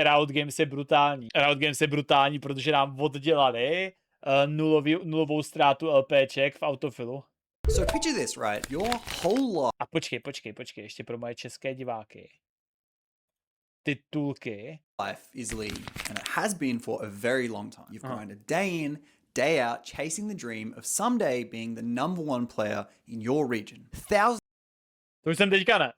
Riot Games je brutální. Riot Games je brutální, protože nám oddělali nulovou ztrátu LPček v autofilu. So picture this, right? Your whole A počkej, ještě pro moje české diváky. Titulky. life is league, and it has been for a very long time. You've grinded day in, day out, chasing the dream of someday being the #1 player in your region. Thousands To už jsem teďka ne.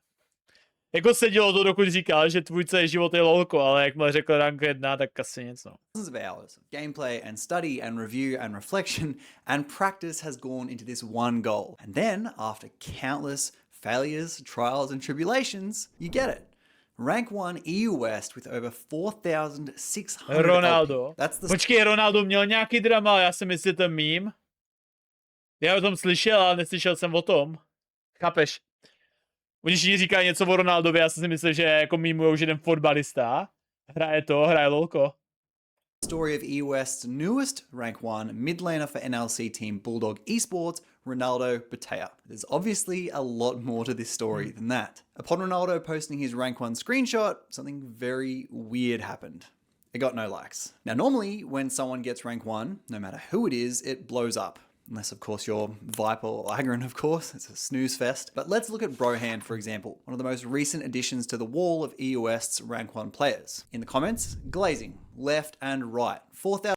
Jako sedělo to, dokud říkal, že tvůj celý život je lolko, ale jakmile řekl rank 1, tak asi nic, no. of hours of gameplay and study and review and reflection and practice has gone into this one goal. And then, after countless failures, trials and tribulations, you get it. Rank 1 EU West with over 4,600 Ronaldo. LP. That's the Počkej, Ronaldo měl nějaký drama, já jsem myslel ten meme. Já o tom slyšel, ale neslyšel jsem o tom. Chápeš? Oni všichni říkají něco o Ronaldovi, já jsem si myslel, že jako mimujou, že jeden fotbalista hraje lolko. story of EU West's newest Rank 1 mid laner for NLC team Bulldog Esports, Ronaldo Batea. There's obviously a lot more to this story than that. Upon Ronaldo posting his Rank 1 screenshot, something very weird happened. It got no likes. Now, normally when someone gets Rank 1, no matter who it is, it blows up. Unless, of course, you're Viper or Agron, of course. It's a snooze fest. But let's look at Brohan, for example, one of the most recent additions to the wall of EU West's Rank 1 players. In the comments, glazing, left and right. 4,000...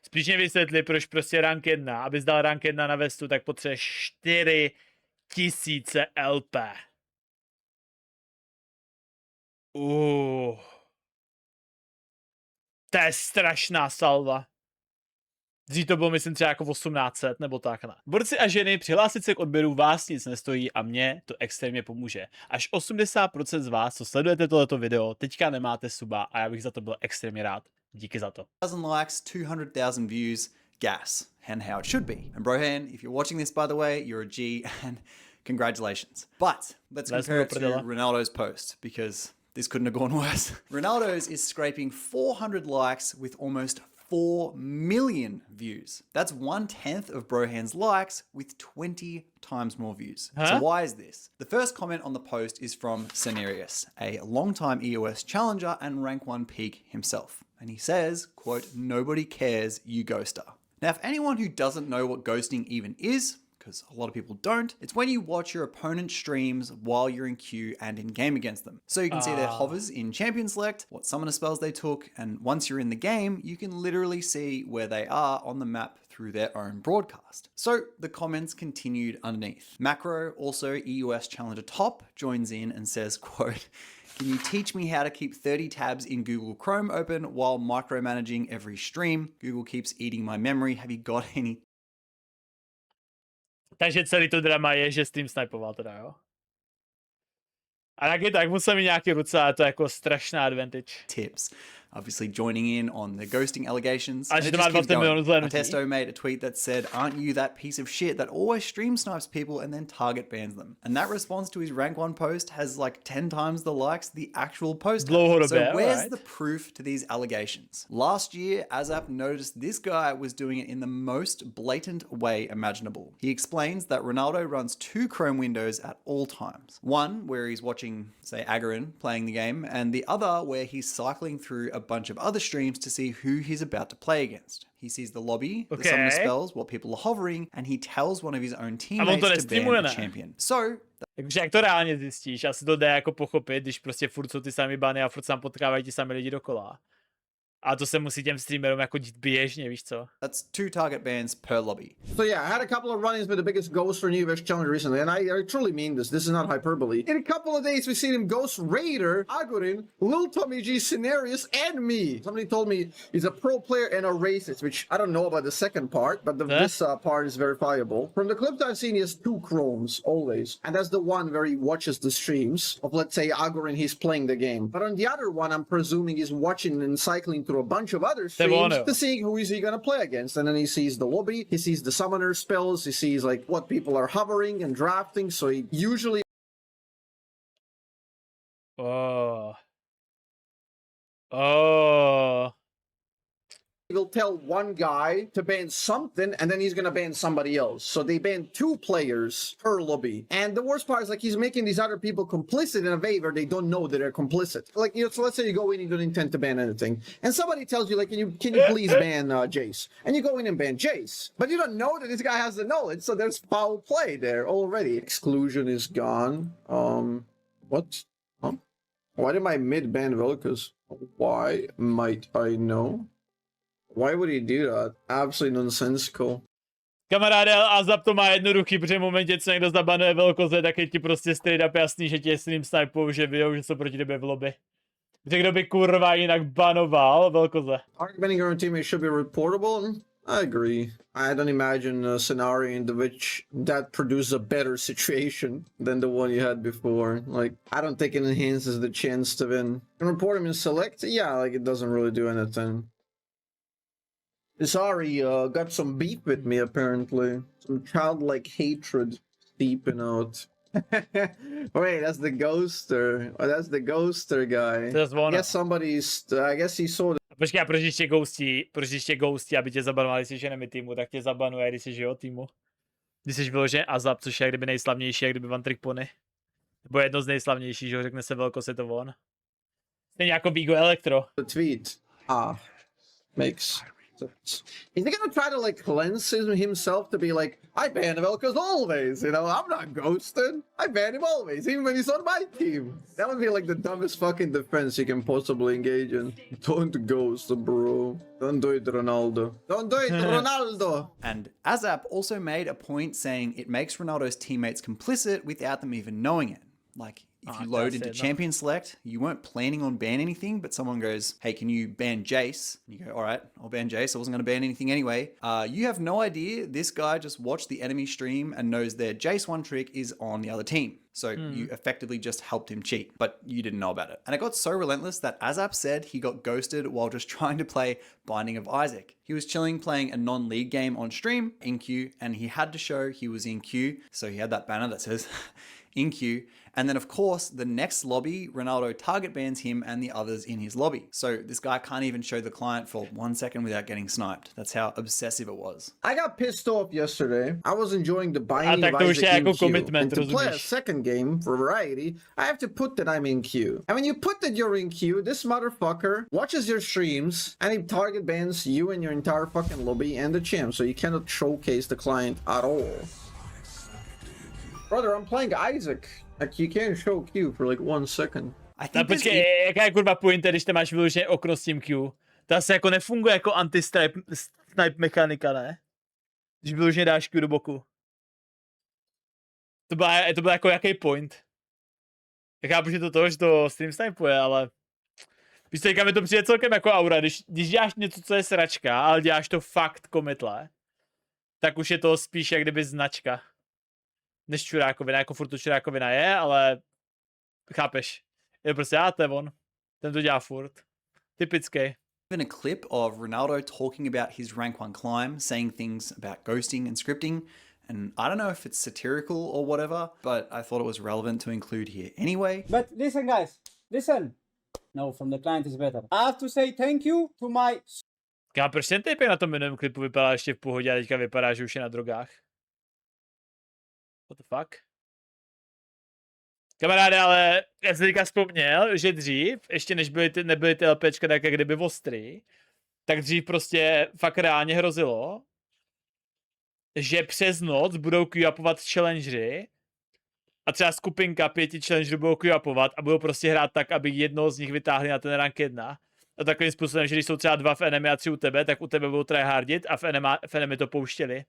Spíš mě vysvětli, proč prostě rank 1, abys dal rank 1 na vestu, tak potřebuješ 4,000 LP. To je strašná salva. Dřív to bylo, myslím, třeba jako 1800 nebo tak. Ne. Borci a ženy, přihlásit se k odběru vás nic nestojí a mě to extrémně pomůže. Až 80% z vás, co sledujete tohleto video, teďka nemáte suba a já bych za to byl extrémně rád. Díky za to. 1,000 likes, 200,000 views, gas, and how it should be. And Brohan, if you're watching this, by the way, you're a G, and congratulations. But let's compare it to Ronaldo's post, because this couldn't have gone worse. Ronaldo's is scraping 400 likes with almost 4 million views. That's 1/10 of Brohan's likes with 20 times more views. So why is this? The first comment on the post is from Cenarius, a long-time EOS challenger and rank 1 peak himself. And he says, quote, "Nobody cares, you ghoster." Now, if anyone who doesn't know what ghosting even is, because a lot of people don't, it's when you watch your opponent's streams while you're in queue and in game against them. So you can see their hovers in champion select, what summoner spells they took, and once you're in the game, you can literally see where they are on the map through their own broadcast. So the comments continued underneath. Macro, also EUS Challenger Top, joins in and says, quote, "Can you teach me how to keep 30 tabs in Google Chrome open while micromanaging every stream? Google keeps eating my memory. Have you got any..." Takže celý to drama je, že Steam snipoval teda, jo? A taky tak musel mít nějaký ruce, ale to je jako strašná advantage. Tips. Obviously joining in on the ghosting allegations. And it just keeps going. Testo made a tweet that said, "Aren't you that piece of shit that always stream snipes people and then target bans them?" And that response to his rank 1 post has like 10 times the likes the actual post. So where's the proof to these allegations? Last year, ASAP noticed this guy was doing it in the most blatant way imaginable. He explains that Ronaldo runs 2 Chrome windows at all times. One where he's watching, say, Agarin playing the game, and the other where he's cycling through a bunch of other streams to see who he's about to play against. He sees the lobby, the summoner spells, what people are hovering, and he tells one of his own teammates to ban the champion. So... Takže jak to reálně zjistíš? Asi to jde jako pochopit, když prostě furt jsou ty samý bany a furt se tam potkávají ti sami lidi dokola. A to se musí těm streamerům jako dít běžně, víš co? That's 2 target bans per lobby. So yeah, I had a couple of run-ins with the biggest ghost for New West Challenger recently, and I truly mean this. This is not hyperbole. In a couple of days, we've seen him ghost Raider, Agorin, Lil Tommy G, Cenarius, and me. Somebody told me he's a pro player and a racist, which I don't know about the second part, but this part is verifiable. From the clips I've seen, he has 2 Chromes, always. And that's the one where he watches the streams of, let's say, Agorin, he's playing the game. But on the other one, I'm presuming he's watching and cycling through a bunch of other streams to see who is he going to play against. And then he sees the lobby, he sees the summoner spells, he sees like what people are hovering and drafting. So he usually... Oh. They'll tell one guy to ban something, and then he's gonna ban somebody else. So they ban 2 players per lobby. And the worst part is, like, he's making these other people complicit in a way where they don't know that they're complicit. Like, you know, so let's say you go in, you don't intend to ban anything, and somebody tells you, like, can you please ban Jace? And you go in and ban Jace, but you don't know that this guy has the knowledge, so there's foul play there already. Exclusion is gone. What? Huh? Why did my mid ban Velkas? Why might I know? Why would he do that? Absolutely nonsensical. Kamaráde, Azap to má jednoduchý, protože v momentě, co někdo zabanuje velkoze, tak je ti prostě straight up jasný, že tě s ním snipou, že vidou, že jsou proti tebe v lobby. Protože kdo by kurva jinak banoval velkoze? Banning your own teammate should be reportable. I agree. I don't imagine a scenario in which that produces a better situation than the one you had before. Like, I don't think it enhances the chance to win. And report him in select? Yeah, like, it doesn't really do anything. Sorry, got some beef with me, apparently. Some childlike hatred deeping out. Wait, that's the ghoster. Oh, that's the ghoster guy. I guess somebody's... I guess he saw the... Počkej, proč ještě ghostí, aby tě zabanovali, když jsi enemy týmu, tak tě zabanuje, když jsi jo týmu. Když jsi vyložený Azap, což je jak kdyby nejslavnější, jak kdyby One Trick Pony. Nebo jedno z nejslavnějších, že ho řekne se velkost, je to on. Stejně jako Vigo Elektro. The tweet. Makes sense. Is he gonna try to, like, cleanse himself to be like, I ban Velkas always, you know, I'm not ghosted. I ban him always, even when he's on my team. That would be like the dumbest fucking defense you can possibly engage in. Don't ghost, bro. Don't do it, Ronaldo. Don't do it, Ronaldo. And Azap also made a point saying it makes Ronaldo's teammates complicit without them even knowing it. Like, if you load into champion select, you weren't planning on banning anything, but someone goes, hey, can you ban Jace? And you go, all right, I'll ban Jace. I wasn't going to ban anything anyway. You have no idea this guy just watched the enemy stream and knows their Jace one trick is on the other team. So you effectively just helped him cheat, but you didn't know about it. And it got so relentless that Azap said he got ghosted while just trying to play Binding of Isaac. He was chilling playing a non-league game on stream in queue, and he had to show he was in queue. So he had that banner that says in queue. And then, of course, the next lobby, Ronaldo target bans him and the others in his lobby. So this guy can't even show the client for 1 second without getting sniped. That's how obsessive it was. I got pissed off yesterday. I was enjoying the Binding of Isaac in queue. And to play a second game, for variety, I have to put that I'm in queue. And when you put that you're in queue, this motherfucker watches your streams and he target bans you and your entire fucking lobby and the champ. So you cannot showcase the client at all. Brother, I'm playing Isaac. Like, you can't show Q for like 1 second. No počkej, jaká je kurva pointa, když tam máš vyložené okno s tím Q? To asi jako nefunguje jako anti-snipe mechanika, ne? Když vyloženě dáš Q do boku. To byl jako jaký point? Já chápu, že to, že to stream snipuje, ale... Víš co, říkám, mi to přijde celkem jako aura, když děláš něco, co je sračka, ale děláš to fakt komitle, tak už je to spíš jak kdyby značka. Než čurákovina, jako furt to čurákovina je, ale chápeš. Je prostě, to je on. Ten to dělá furt. Typický. Even a clip of Ronaldo talking about his rank 1 climb, saying things about ghosting and scripting, and I don't know if it's satirical or whatever, but I thought it was relevant to include here anyway. But listen guys, listen. No, from the client is better. I have to say thank you to my... Kámo, proč ten typek na tom minulém klipu vypadá ještě v pohodě a teďka vypadá, že už je na drogách? What the fuck? Kamaráde, ale já jsem teďka vzpomněl, že dřív, ještě než nebyly ty LPčka tak jak kdyby ostrý, tak dřív prostě fakt reálně hrozilo, že přes noc budou queue-upovat challengery a třeba skupinka 5 challengerů budou queue-upovat a budou prostě hrát tak, aby jednoho z nich vytáhli na ten rank 1. A takovým způsobem, že když jsou třeba 2 v enemy a 3 u tebe, tak u tebe budou tryhardit a v enemy to pouštěli.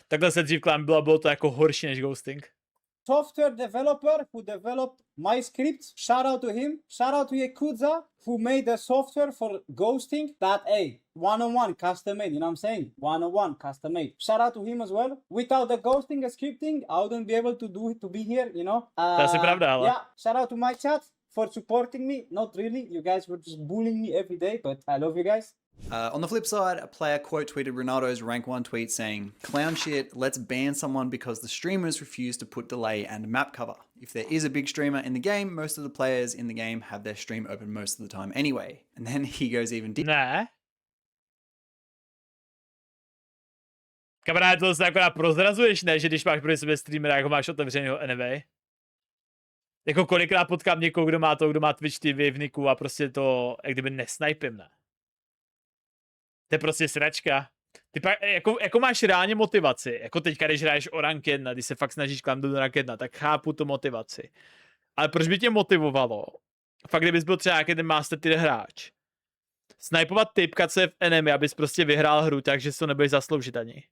Takhle se dřív bylo to jako horší než ghosting. Software developer who developed my scripts, shout out to him, shout out to Yakuza who made the software for ghosting that, one-on-one custom made, you know what I'm saying? One-on-one custom made. Shout out to him as well. Without the ghosting and scripting, I wouldn't be able to be here, you know? To asi pravda, ale. Yeah, shout out to my chat for supporting me. Not really, you guys were just bullying me every day, but I love you guys. On the flip side, a player quote tweeted Ronaldo's rank 1 tweet saying, "Clown shit, let's ban someone because the streamers refuse to put delay and map cover. If there is a big streamer in the game, most of the players in the game have their stream open most of the time anyway." And then he goes even deeper. Ne. Kamaráde, to se akorát prozrazuješ, ne? Že když máš proti sobě streamera, jako máš otevřenýho anyway. Jako kolikrát potkám někoho, kdo má Twitch TV v niku a prostě to, jak kdyby nesnipím, ne? To je prostě sračka. Ty pak, jako máš reálně motivaci, jako teďka, když hraješ o rank 1, když se fakt snažíš klamnout do rank 1, tak chápu tu motivaci. Ale proč by tě motivovalo? Fakt, kdybys byl třeba nějaký ten master tier hráč. Snipovat typka, co je v enemy, abys prostě vyhrál hru, takže si to nebudeš zasloužit ani.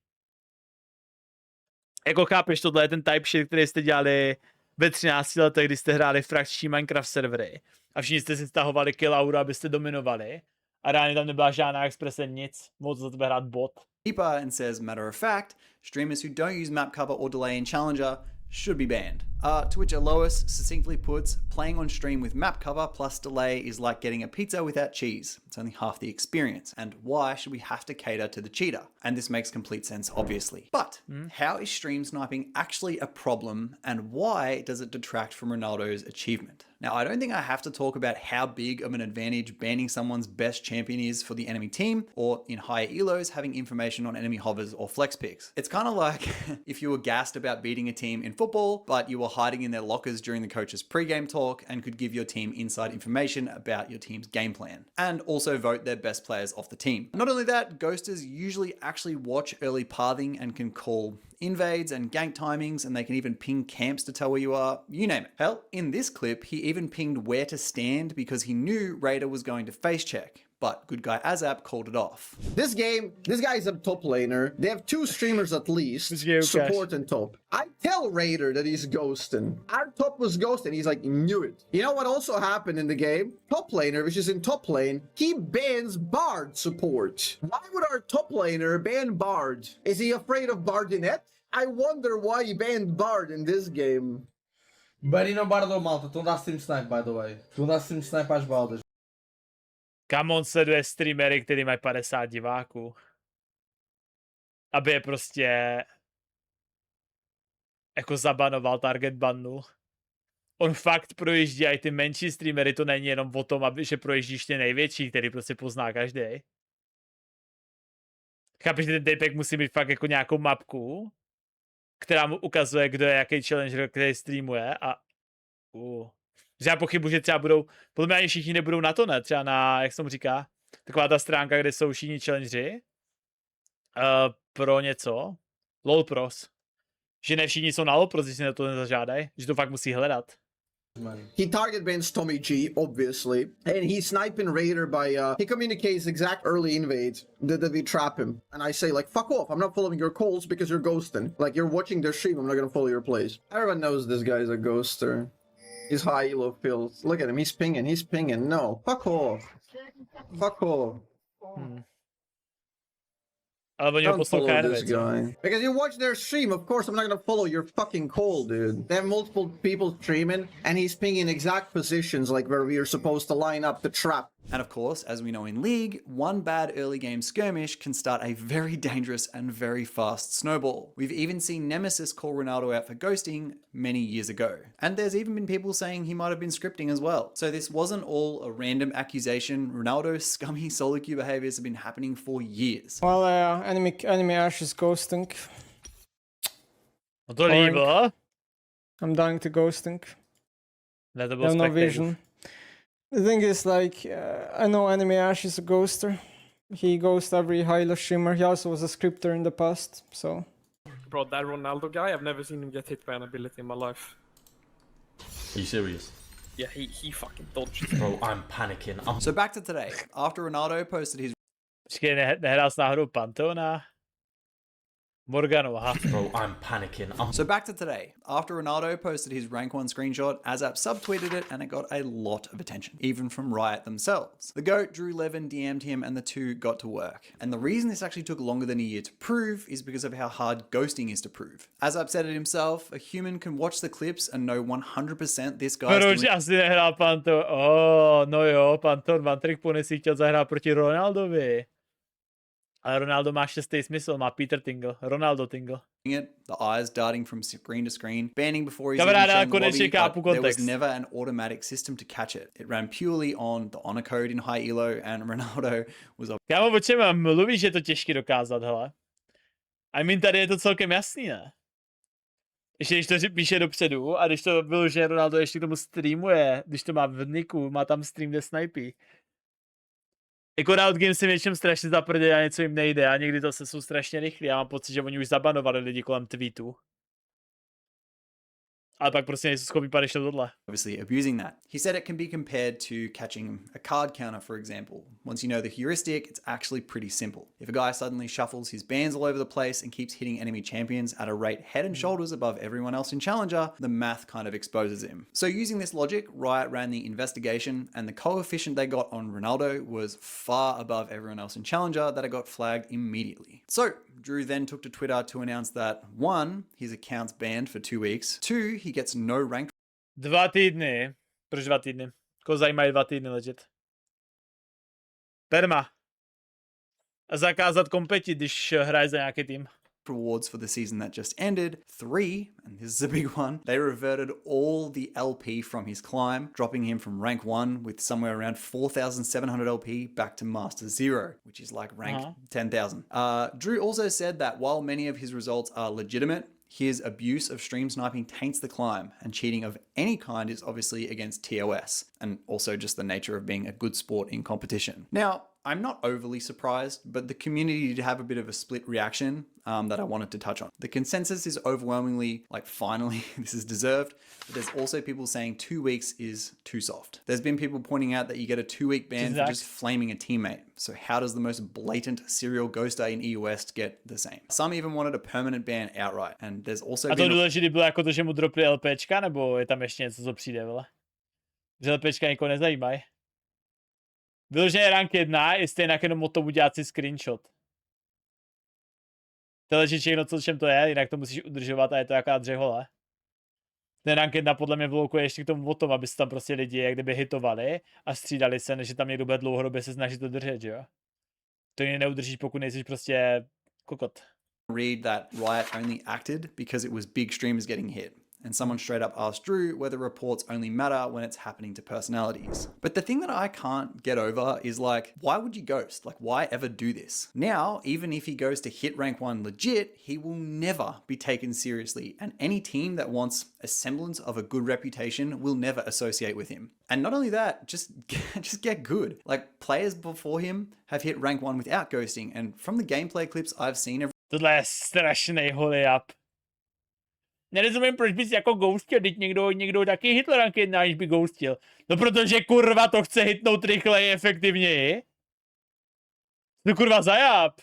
Jako chápeš, tohle je ten type shit, který jste dělali ve 13 letech, kdy jste hráli frakční Minecraft servery. A všichni jste si stahovali kill aura, abyste dominovali. A reálně tam nebyla žádná exprese, nic. Moc za tebe hrát bot. And says, matter of fact, streamers who don't use map cover or delay in Challenger should be banned. To which Alois succinctly puts, playing on stream with map cover plus delay is like getting a pizza without cheese. It's only half the experience. And why should we have to cater to the cheater? And this makes complete sense, obviously. But how is stream sniping actually a problem, and why does it detract from Ronaldo's achievement? Now, I don't think I have to talk about how big of an advantage banning someone's best champion is for the enemy team, or in higher elos, having information on enemy hovers or flex picks. It's kind of like if you were gassed about beating a team in football, but you were hiding in their lockers during the coach's pre-game talk and could give your team inside information about your team's game plan, and also vote their best players off the team. Not only that, ghosters usually actually watch early pathing and can call invades and gank timings, and they can even ping camps to tell where you are, you name it. Hell, in this clip, he even pinged where to stand because he knew Raider was going to face check. But good guy Azap called it off. This game, this guy's a top laner. They have 2 streamers at least, support and top. I tell Raider that he's ghosting. Our top was ghosting. He's like, knew it. You know what also happened in the game? Top laner, which is in top lane, he bans Bard support. Why would our top laner ban Bard? Is he afraid of Bardinet? I wonder why he banned Bard in this game. Barino Bardo, malta. Estão a dar stream snipe, by the way. Estão a dar stream snipe às baldas. Kam on sleduje streamery, který mají 50 diváků. Aby je prostě jako zabanoval, target bannul. On fakt projíždí i ty menší streamery, to není jenom o tom, že projíždíš ty největší, který prostě pozná každý. Chápeš, že ten typek musí mít fakt jako nějakou mapku, která mu ukazuje, kdo je jaký challenger, který streamuje a že já pochybuji, že třeba budou, podle mě ani všichni nebudou na to, ne? Třeba na, jak se mu říká, taková ta stránka, kde jsou všichni challengeri pro něco, LOL pros. Že ne všichni jsou na LOL pros, když si na to nezažádají, že to fakt musí hledat. He target bans Tommy G, obviously, and he's sniping Raider by, he communicates exact early invades that we trap him. And I say, like, fuck off, I'm not following your calls because you're ghosting. Like, you're watching their stream, I'm not gonna follow your plays. Everyone knows this guy's a ghoster. He's high elo pills. Look at him, he's pinging. No, fuck off. Fuck off. Don't follow this guy. Because you watch their stream, of course I'm not gonna follow your fucking call, dude. They have multiple people streaming, and he's pinging exact positions like where we are supposed to line up the trap. And of course, as we know in League, one bad early game skirmish can start a very dangerous and very fast snowball. We've even seen Nemesis call Ronaldo out for ghosting many years ago. And there's even been people saying he might have been scripting as well. So this wasn't all a random accusation. Ronaldo's scummy solo queue behaviors have been happening for years. Well, enemy Ash is ghosting. No to líbilo. I'm dying to ghosting. Ne, to I have no vision. The thing is, like, I know enemy Ash is a ghoster. He ghosts every high-elo streamer. He also was a scripter in the past, so... Bro, that Ronaldo guy, I've never seen him get hit by an ability in my life. Are you serious? Yeah, he fucking dodged. Bro, I'm panicking. So back to today. After Ronaldo posted his Počkej, nehrál jsi náhodou Pantona? Morganu, aha. Bro, I'm panicking. So back to today. After Ronaldo posted his rank 1 screenshot, Azap subtweeted it and it got a lot of attention, even from Riot themselves. The GOAT, Drew Levin, DM'd him and the two got to work. And the reason this actually took longer than a year to prove is because of how hard ghosting is to prove. Azap said it himself, a human can watch the clips and know 100% this guy's Proč doing... asi nehrál Panton? No jo, Panton Van Trickpony si chtěl zahrát proti Ronaldovi. Ale Ronaldo má šestý smysl, má Peter Tingle, Ronaldo Tingle. It, the eyes darting from screen to screen, banning before he's Kamaráde, even shown the lobby, chápu but there was kontext. never an automatic system to catch it. It ran purely on the honor code in high elo, and Ronaldo was Kámo, o čem mluvíš, že je to těžké dokázat, hele? I mean, tady je to celkem jasný, ne? Ještě když to píše dopředu a když to vyloženě Ronaldo ještě k tomu streamuje, když to má v niku, má tam stream, kde snipí. Jako Riot Games si většinou strašně zaprdě a něco jim nejde a někdy to se jsou strašně rychlí. Já mám pocit, že oni už zabanovali lidi kolem tweetu. Ale pak prostě nejsou schopni pát ještě tohle. Obviously abusing that. He said it can be compared to catching a card counter, for example. Once you know the heuristic, it's actually pretty simple. If a guy suddenly shuffles his bands all over the place and keeps hitting enemy champions at a rate head and shoulders above everyone else in Challenger, the math kind of exposes him. So using this logic, Riot ran the investigation and the coefficient they got on Ronaldo was far above everyone else in Challenger that it got flagged immediately. So Drew then took to Twitter to announce that 1, his account's banned for 2 weeks, 2, he gets no ranked 2 týdny. Proč 2 týdny? Koho zajímají 2 týdny legit? Perma. A zakázat kompetit, když hraješ za nějaký tým. rewards for the season that just ended. 3, and this is a big one, they reverted all the LP from his climb, dropping him from rank 1 with somewhere around 4,700 LP back to Master 0, which is like rank 10,000. Drew also said that while many of his results are legitimate, his abuse of stream sniping taints the climb, and cheating of any kind is obviously against TOS, and also just the nature of being a good sport in competition. Now, I'm not overly surprised, but the community did have a bit of a split reaction that I wanted to touch on. The consensus is overwhelmingly, like, finally, this is deserved, but there's also people saying 2 weeks is too soft. There's been people pointing out that you get a 2-week ban for just flaming a teammate. So how does the most blatant serial ghoster in EU West get the same? Some even wanted a permanent ban outright, and there's also a to důležitý bylo jako to, že mu dropli LPčka, nebo je tam ještě něco, co přijde, vole? Že LPčka nikoho nezajímají. Vyloženě rank 1 je stejně jenom o tom udělat si screenshot. To je všechno, co čem to je, jinak to musíš udržovat a je to jaká dřehole. Ten rank 1 podle mě blokuje ještě k tomu o tom, aby se tam prostě lidi jak kdyby hitovali a střídali se, než tam někdo bude dlouhodobě se snažit to držet, že jo? To ji neudržíš, pokud nejsi prostě kokot. Read that Riot only acted because it was big streamers getting hit. And someone straight up asked Drew whether reports only matter when it's happening to personalities. But the thing that I can't get over is, like, why would you ghost? Like, why ever do this? Now, even if he goes to hit rank 1 legit, he will never be taken seriously. And any team that wants a semblance of a good reputation will never associate with him. And not only that, just get good. Like, players before him have hit rank 1 without ghosting. And from the gameplay clips I've seen... Tohle je strašný holy up. Nerozumím, proč bys jako ghostil, teď někdo taky hitl rank 1, aniž by ghostil. No protože kurva to chce hitnout rychleji, efektivněji. No kurva zajab.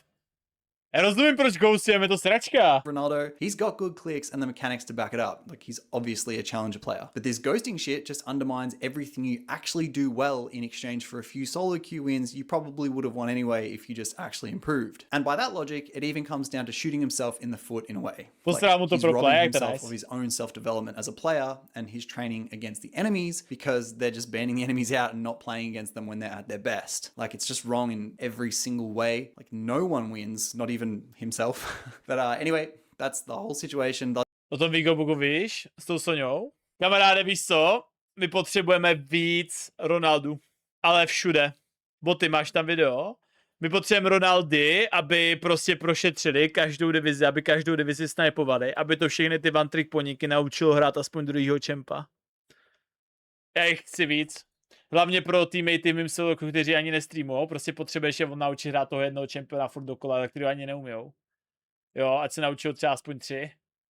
Já rozumím, proč ghostujeme, to sračka. Ronaldo, he's got good clicks and the mechanics to back it up. Like, he's obviously a challenger player. But this ghosting shit just undermines everything you actually do well in exchange for a few solo queue wins you probably would have won anyway if you just actually improved. And by that logic, it even comes down to shooting himself in the foot in a way. Like, he's robbing himself of his own self-development as a player and his training against the enemies because they're just banning the enemies out and not playing against them when they're at their best. Like, it's just wrong in every single way. Like, no one wins, not even himself. But anyway, that's the whole situation. O tom Vigobugu víš? S tou Soňou? Kamaráde, víš co? My potřebujeme víc Ronaldu. Ale všude. Boty, máš tam video? My potřebujeme Ronaldy, aby prostě prošetřili každou divizi, aby každou divizi snipovali, aby to všechny ty one trick poníky naučilo hrát aspoň druhýho čempa. Já jich chci víc. Hlavně pro teammatey mým soloku, kteří ani nestreamujou, prostě potřebuješ je naučit hrát toho jednoho čempiona furt dokola, kterého ani neumijou. Jo, ať se naučil třeba aspoň 3.